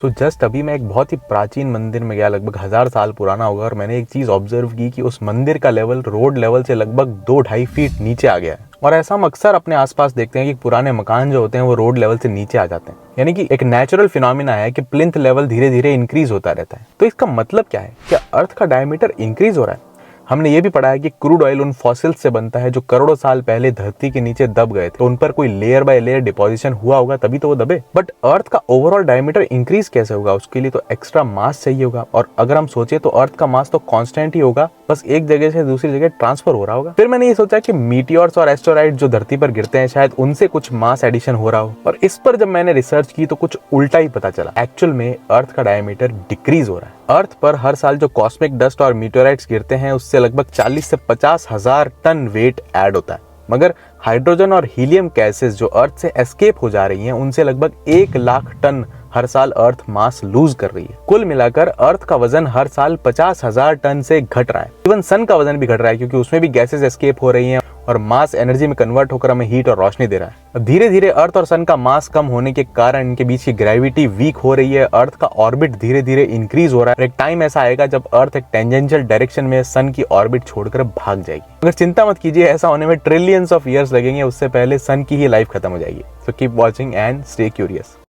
तो जस्ट अभी मैं एक बहुत ही प्राचीन मंदिर में गया, लगभग 1000 साल पुराना होगा, और मैंने एक चीज ऑब्जर्व की कि उस मंदिर का लेवल रोड लेवल से लगभग 2-2.5 फीट नीचे आ गया है। और ऐसा हम अक्सर अपने आसपास देखते हैं कि पुराने मकान जो होते हैं वो रोड लेवल से नीचे आ जाते हैं, यानी कि एक नेचुरल फिनोमिना है कि प्लिंथ लेवल धीरे धीरे इंक्रीज होता रहता है। तो इसका मतलब क्या है? क्या अर्थ का डायमीटर इंक्रीज हो रहा है? हमने ये भी पढ़ा है कि क्रूड ऑयल उन फॉसिल्स से बनता है जो करोड़ों साल पहले धरती के नीचे दब गए थे, तो उन पर कोई लेयर बाय लेयर डिपोजिशन हुआ होगा तभी तो वो दबे। बट अर्थ का ओवरऑल डायमीटर इंक्रीज कैसे होगा? उसके लिए तो एक्स्ट्रा मास चाहिए होगा, और अगर हम सोचे तो अर्थ का मास तो कांस्टेंट ही होगा, बस एक जगह से दूसरी जगह ट्रांसफर हो रहा होगा। फिर मैंने ये सोचा कि मीटियोर्स और एस्टेरॉइड जो धरती पर गिरते हैं शायद उनसे कुछ मास एडिशन हो रहा हो, और इस पर जब मैंने रिसर्च की तो कुछ उल्टा ही पता चला। एक्चुअल में अर्थ का डायमीटर डिक्रीज हो रहा है। अर्थ पर हर साल जो कॉस्मिक डस्ट और मीटियोराइट्स गिरते हैं उससे लगभग 40 से 50 हजार टन वेट ऐड होता है, मगर हाइड्रोजन और हीलियम गैसेस जो अर्थ से एस्केप हो जा रही हैं उनसे लगभग 1 लाख टन हर साल अर्थ मास लूज कर रही है। कुल मिलाकर अर्थ का वजन हर साल 50,000 टन से घट रहा है। इवन सन का वजन भी घट रहा है क्योंकि उसमें भी गैसेस एस्केप हो रही हैं और मास एनर्जी में कन्वर्ट होकर हमें हीट और रोशनी दे रहा है। धीरे धीरे अर्थ और सन का मास कम होने के कारण इनके बीच की ग्रेविटी वीक हो रही है। अर्थ का ऑर्बिट धीरे धीरे इंक्रीज हो रहा है। एक टाइम ऐसा आएगा जब अर्थ एक टेंजेंशियल डायरेक्शन में सन की ऑर्बिट छोड़कर भाग जाएगी। मगर चिंता मत कीजिए, ऐसा होने में ट्रिलियंस ऑफ ईयर्स लगेंगे, उससे पहले सन की ही लाइफ खत्म हो जाएगी। So keep watching and stay curious.